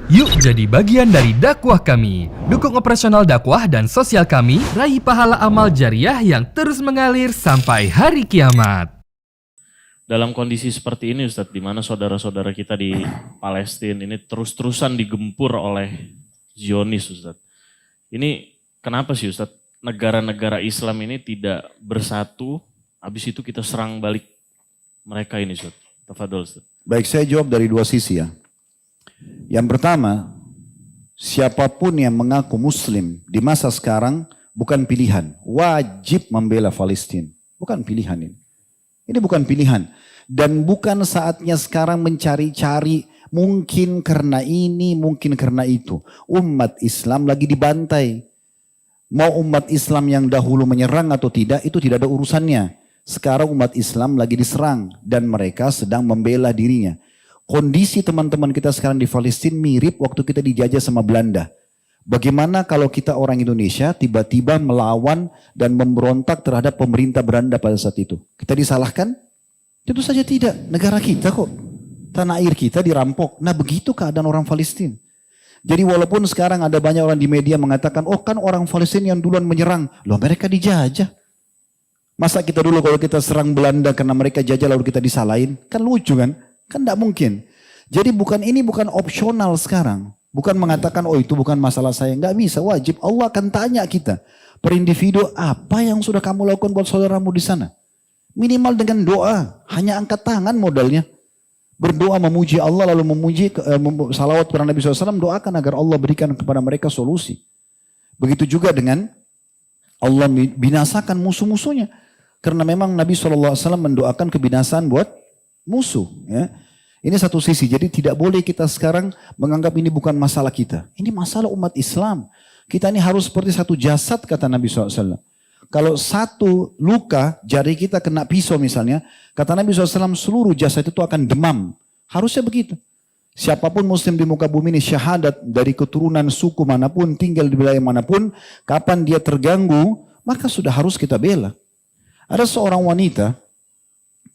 Yuk jadi bagian dari dakwah kami. Dukung operasional dakwah dan sosial kami, raih pahala amal jariah yang terus mengalir sampai hari kiamat. Dalam kondisi seperti ini Ustadz, di mana saudara-saudara kita di Palestina ini terus-terusan digempur oleh Zionis Ustadz. Ini kenapa sih Ustadz negara-negara Islam ini tidak bersatu, habis itu kita serang balik mereka ini Ustadz? Tafadol Ustadz. Baik, saya jawab dari dua sisi ya. Yang pertama, siapapun yang mengaku muslim di masa sekarang bukan pilihan. Wajib membela Palestina. Bukan pilihan ini. Ini bukan pilihan. Dan bukan saatnya sekarang mencari-cari mungkin karena ini, mungkin karena itu. Umat Islam lagi dibantai. Mau umat Islam yang dahulu menyerang atau tidak, itu tidak ada urusannya. Sekarang umat Islam lagi diserang dan mereka sedang membela dirinya. Kondisi teman-teman kita sekarang di Palestina mirip waktu kita dijajah sama Belanda. Bagaimana kalau kita orang Indonesia tiba-tiba melawan dan memberontak terhadap pemerintah Belanda pada saat itu? Kita disalahkan? Tentu saja tidak. Negara kita kok. Tanah air kita dirampok. Nah begitu keadaan orang Palestina. Jadi walaupun sekarang ada banyak orang di media mengatakan, oh kan orang Palestina yang duluan menyerang. Loh mereka dijajah. Masa kita dulu kalau kita serang Belanda karena mereka jajah lalu kita disalahin? Kan lucu kan? Kan tidak mungkin. Jadi ini bukan opsional sekarang. Bukan mengatakan, oh itu bukan masalah saya. Nggak bisa, wajib. Allah akan tanya kita. Per individu, apa yang sudah kamu lakukan buat saudaramu di sana? Minimal dengan doa. Hanya angkat tangan modalnya. Berdoa memuji Allah lalu memuji salawat kepada Nabi SAW. Doakan agar Allah berikan kepada mereka solusi. Begitu juga dengan Allah binasakan musuh-musuhnya. Karena memang Nabi SAW mendoakan kebinasaan buat musuh. Ya. Ini satu sisi, jadi tidak boleh kita sekarang menganggap ini bukan masalah kita. Ini masalah umat Islam. Kita ini harus seperti satu jasad kata Nabi SAW. Kalau satu luka, jari kita kena pisau misalnya, kata Nabi SAW seluruh jasad itu akan demam. Harusnya begitu. Siapapun muslim di muka bumi ini syahadat dari keturunan suku manapun, tinggal di wilayah manapun, kapan dia terganggu, maka sudah harus kita bela. Ada seorang wanita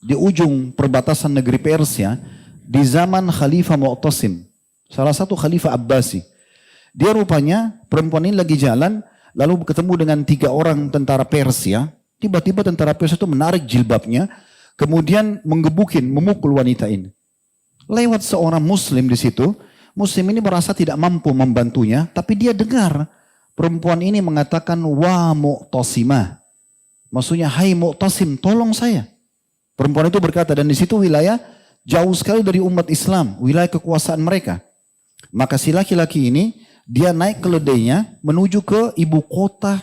di ujung perbatasan negeri Persia di zaman Khalifah Mu'tasim, salah satu Khalifah Abbasi. Dia rupanya perempuan ini lagi jalan lalu ketemu dengan 3 orang tentara Persia. Tiba-tiba tentara Persia itu menarik jilbabnya kemudian menggebukin, memukul wanita ini. Lewat seorang muslim di situ, muslim ini merasa tidak mampu membantunya, tapi dia dengar perempuan ini mengatakan wa Mu'tasimah. Maksudnya hai Mu'tasim, tolong saya. Perempuan itu berkata, dan di situ wilayah jauh sekali dari umat Islam, wilayah kekuasaan mereka. Maka si laki-laki ini, dia naik keledainya menuju ke ibu kota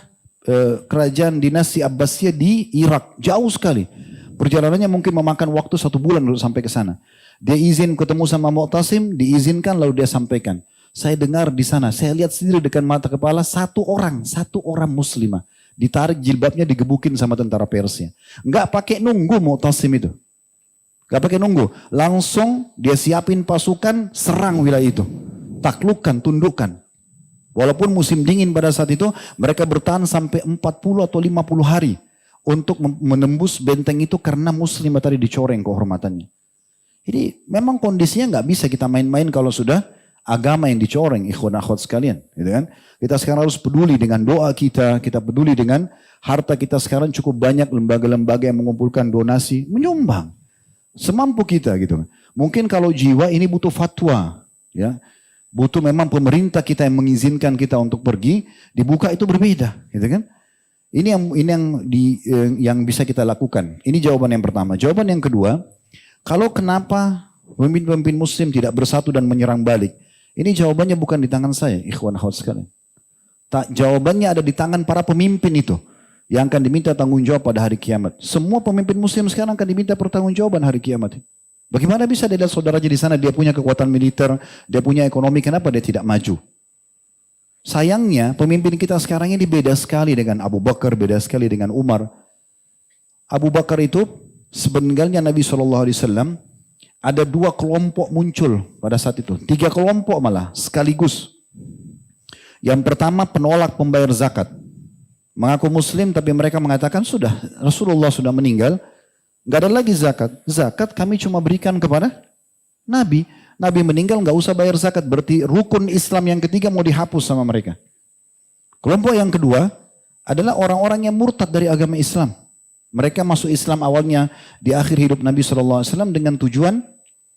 kerajaan dinasti Abbasiyah di Irak. Jauh sekali. Perjalanannya mungkin memakan waktu 1 bulan untuk sampai ke sana. Dia izin ketemu sama Mu'tasim, diizinkan lalu dia sampaikan. Saya dengar di sana, saya lihat sendiri dengan mata kepala satu orang muslimah. Ditarik jilbabnya, digebukin sama tentara Persia. Enggak pakai nunggu Mu'tasim itu. Enggak pakai nunggu. Langsung dia siapin pasukan, serang wilayah itu. Taklukkan, tundukkan. Walaupun musim dingin pada saat itu, mereka bertahan sampai 40 atau 50 hari. Untuk menembus benteng itu karena muslimah tadi dicoreng kehormatannya. Jadi memang kondisinya enggak bisa kita main-main kalau sudah agama yang dicoreng, ikhwan akhwat sekalian, gitu kan? Kita sekarang harus peduli dengan doa kita peduli dengan harta kita sekarang cukup banyak lembaga-lembaga yang mengumpulkan donasi, menyumbang semampu kita gitu. Mungkin kalau jiwa ini butuh fatwa, ya, butuh memang pemerintah kita yang mengizinkan kita untuk pergi, dibuka itu berbeda, gitu kan? Ini yang bisa kita lakukan. Ini jawaban yang pertama. Jawaban yang kedua, kalau kenapa pemimpin-pemimpin Muslim tidak bersatu dan menyerang balik? Ini jawabannya bukan di tangan saya, ikhwan akhwat sekalian. Jawabannya ada di tangan para pemimpin itu. Yang akan diminta tanggung jawab pada hari kiamat. Semua pemimpin muslim sekarang akan diminta pertanggungjawaban hari kiamat. Bagaimana bisa dia lihat saudaranya di sana, dia punya kekuatan militer, dia punya ekonomi, kenapa dia tidak maju? Sayangnya pemimpin kita sekarang ini beda sekali dengan Abu Bakar, beda sekali dengan Umar. Abu Bakar itu sebenarnya Nabi SAW ada 2 kelompok muncul pada saat itu. 3 kelompok malah sekaligus. Yang pertama penolak pembayar zakat. Mengaku muslim tapi mereka mengatakan sudah Rasulullah sudah meninggal. Nggak ada lagi zakat. Zakat kami cuma berikan kepada Nabi. Nabi meninggal nggak usah bayar zakat. Berarti rukun Islam yang ketiga mau dihapus sama mereka. Kelompok yang kedua adalah orang-orang yang murtad dari agama Islam. Mereka masuk Islam awalnya di akhir hidup Nabi SAW dengan tujuan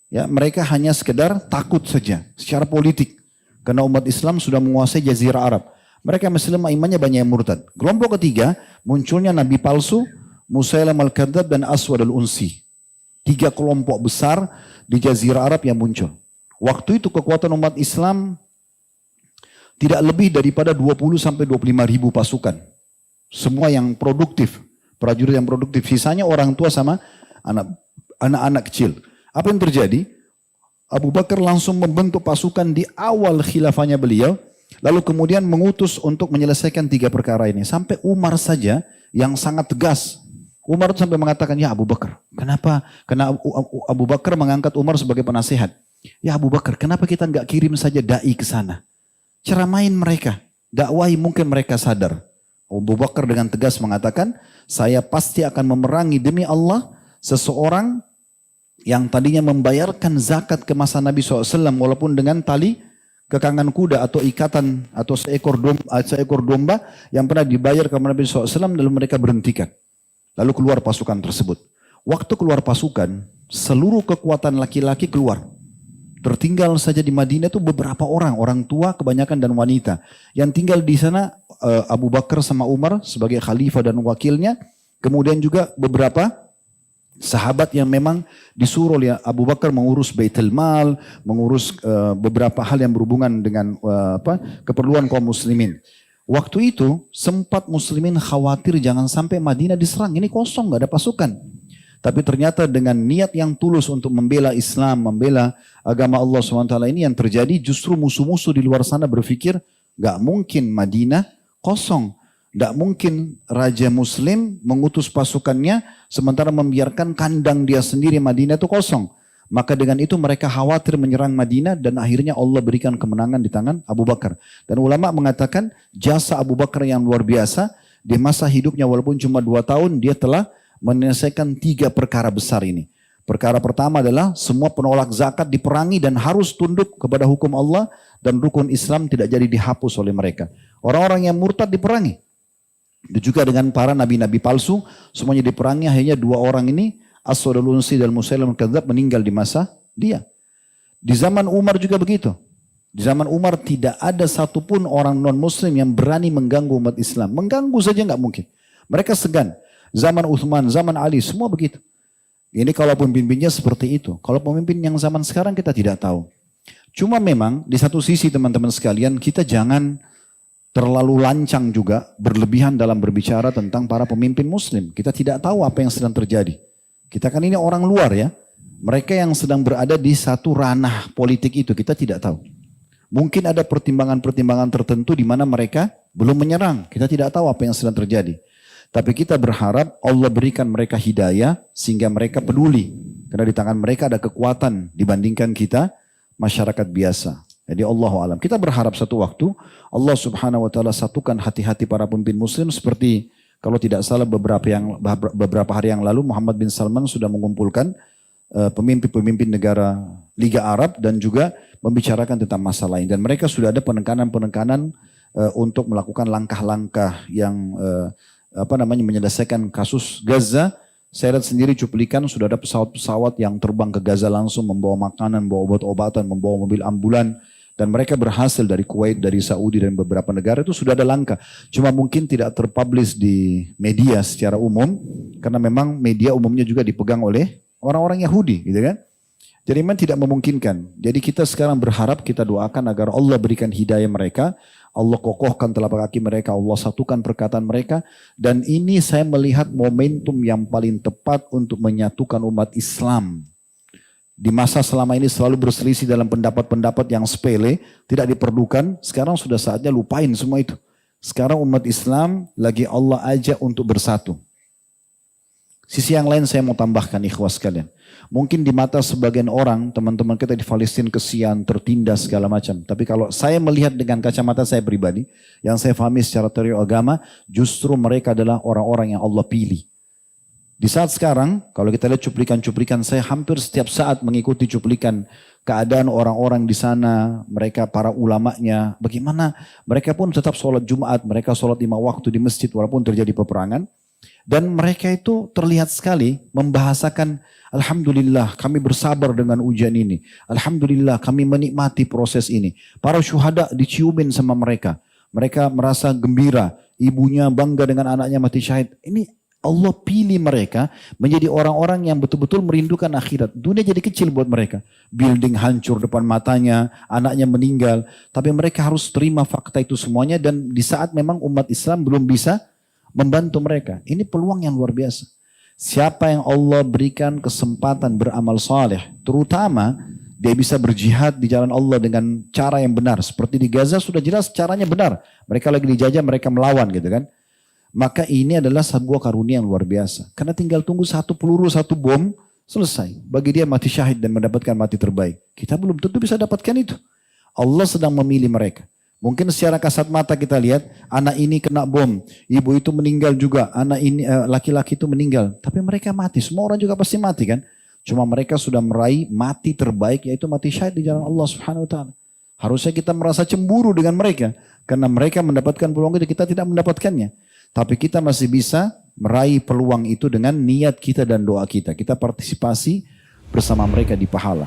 ya mereka hanya sekedar takut saja secara politik. Karena umat Islam sudah menguasai Jazirah Arab. Mereka Muslim imannya banyak yang murtad. Kelompok ketiga munculnya Nabi palsu, Musailam al-Kadzab dan Aswad al-Unsi. 3 kelompok besar di Jazirah Arab yang muncul. Waktu itu kekuatan umat Islam tidak lebih daripada 20 sampai 25 ribu pasukan. Semua yang produktif, prajurit yang produktif. Sisanya orang tua sama anak-anak kecil. Apa yang terjadi? Abu Bakar langsung membentuk pasukan di awal khilafahnya beliau. Lalu kemudian mengutus untuk menyelesaikan 3 perkara ini. Sampai Umar saja yang sangat tegas. Umar itu sampai mengatakan, ya Abu Bakar, kenapa? Karena Abu Bakar mengangkat Umar sebagai penasihat. Ya Abu Bakar, kenapa kita nggak kirim saja dai ke sana? Ceramain mereka, dakwahi mungkin mereka sadar. Abu Bakar dengan tegas mengatakan, saya pasti akan memerangi demi Allah seseorang yang tadinya membayarkan zakat ke masa Nabi SAW walaupun dengan tali kekangan kuda atau ikatan atau seekor domba yang pernah dibayar ke Nabi SAW lalu mereka berhentikan. Lalu keluar pasukan tersebut. Waktu keluar pasukan, seluruh kekuatan laki-laki keluar. Tertinggal saja di Madinah itu beberapa orang tua kebanyakan dan wanita. Yang tinggal di sana Abu Bakar sama Umar sebagai khalifah dan wakilnya. Kemudian juga beberapa sahabat yang memang disuruh oleh Abu Bakar mengurus Baitul Mal, mengurus beberapa hal yang berhubungan dengan keperluan kaum muslimin. Waktu itu sempat muslimin khawatir jangan sampai Madinah diserang. Ini kosong, gak ada pasukan. Tapi ternyata dengan niat yang tulus untuk membela Islam, membela agama Allah SWT ini yang terjadi justru musuh-musuh di luar sana berpikir gak mungkin Madinah kosong. Gak mungkin Raja Muslim mengutus pasukannya sementara membiarkan kandang dia sendiri Madinah itu kosong. Maka dengan itu mereka khawatir menyerang Madinah dan akhirnya Allah berikan kemenangan di tangan Abu Bakar. Dan ulama mengatakan jasa Abu Bakar yang luar biasa di masa hidupnya walaupun cuma 2 tahun dia telah menyelesaikan 3 perkara besar ini. Perkara pertama adalah semua penolak zakat diperangi dan harus tunduk kepada hukum Allah dan rukun Islam tidak jadi dihapus oleh mereka. Orang-orang yang murtad diperangi. Itu juga dengan para nabi-nabi palsu semuanya diperangi. Akhirnya 2 orang ini Aswad al-Unsi dan Musailam al-Kadzab meninggal di masa dia. Di zaman Umar juga begitu. Di zaman Umar tidak ada satupun orang non-muslim yang berani mengganggu umat Islam. Mengganggu saja nggak mungkin. Mereka segan. Zaman Uthman, zaman Ali, semua begitu. Ini kalau pemimpinnya seperti itu. Kalau pemimpin yang zaman sekarang kita tidak tahu. Cuma memang di satu sisi teman-teman sekalian kita jangan terlalu lancang juga berlebihan dalam berbicara tentang para pemimpin muslim. Kita tidak tahu apa yang sedang terjadi. Kita kan ini orang luar ya. Mereka yang sedang berada di satu ranah politik itu kita tidak tahu. Mungkin ada pertimbangan-pertimbangan tertentu di mana mereka belum menyerang. Kita tidak tahu apa yang sedang terjadi. Tapi kita berharap Allah berikan mereka hidayah sehingga mereka peduli. Karena di tangan mereka ada kekuatan dibandingkan kita masyarakat biasa. Jadi Allah alam. Kita berharap satu waktu Allah subhanahu wa ta'ala satukan hati-hati para pemimpin muslim seperti kalau tidak salah beberapa hari yang lalu Muhammad bin Salman sudah mengumpulkan pemimpin-pemimpin negara Liga Arab dan juga membicarakan tentang masalah ini. Dan mereka sudah ada penekanan-penekanan untuk melakukan langkah-langkah yang menyelesaikan kasus Gaza. Saya lihat sendiri cuplikan sudah ada pesawat-pesawat yang terbang ke Gaza langsung membawa makanan, membawa obat-obatan, membawa mobil ambulan. Dan mereka berhasil dari Kuwait, dari Saudi dan beberapa negara itu sudah ada langkah. Cuma mungkin tidak terpublish di media secara umum. Karena memang media umumnya juga dipegang oleh orang-orang Yahudi gitu kan. Jadi memang tidak memungkinkan. Jadi kita sekarang berharap kita doakan agar Allah berikan hidayah mereka. Allah kokohkan telapak kaki mereka, Allah satukan perkataan mereka. Dan ini saya melihat momentum yang paling tepat untuk menyatukan umat Islam. Di masa selama ini selalu berselisih dalam pendapat-pendapat yang sepele, tidak diperlukan. Sekarang sudah saatnya lupain semua itu. Sekarang umat Islam lagi Allah ajak untuk bersatu. Sisi yang lain saya mau tambahkan ikhwas sekalian. Mungkin di mata sebagian orang, teman-teman kita di Palestina kesian, tertindas segala macam. Tapi kalau saya melihat dengan kacamata saya pribadi, yang saya pahami secara teori agama, justru mereka adalah orang-orang yang Allah pilih. Di saat sekarang, kalau kita lihat cuplikan-cuplikan, saya hampir setiap saat mengikuti cuplikan keadaan orang-orang di sana, mereka para ulamanya, bagaimana mereka pun tetap sholat Jumat, mereka sholat 5 waktu di masjid walaupun terjadi peperangan. Dan mereka itu terlihat sekali membahasakan, Alhamdulillah kami bersabar dengan ujian ini. Alhamdulillah kami menikmati proses ini. Para syuhada diciumin sama mereka. Mereka merasa gembira. Ibunya bangga dengan anaknya mati syahid. Ini Allah pilih mereka menjadi orang-orang yang betul-betul merindukan akhirat. Dunia jadi kecil buat mereka. Building hancur depan matanya, anaknya meninggal. Tapi mereka harus terima fakta itu semuanya. Dan di saat memang umat Islam belum bisa membantu mereka. Ini peluang yang luar biasa. Siapa yang Allah berikan kesempatan beramal saleh, terutama dia bisa berjihad di jalan Allah dengan cara yang benar. Seperti di Gaza sudah jelas caranya benar. Mereka lagi dijajah, mereka melawan gitu kan. Maka ini adalah sebuah karunia yang luar biasa. Karena tinggal tunggu 1 peluru, 1 bom, selesai. Bagi dia mati syahid dan mendapatkan mati terbaik. Kita belum tentu bisa dapatkan itu. Allah sedang memilih mereka. Mungkin secara kasat mata kita lihat, anak ini kena bom, ibu itu meninggal juga, anak ini laki-laki itu meninggal. Tapi mereka mati, semua orang juga pasti mati kan. Cuma mereka sudah meraih mati terbaik, yaitu mati syahid di jalan Allah Subhanahu Wa Taala. Harusnya kita merasa cemburu dengan mereka, karena mereka mendapatkan peluang itu, kita tidak mendapatkannya. Tapi kita masih bisa meraih peluang itu dengan niat kita dan doa kita. Kita partisipasi bersama mereka di pahala.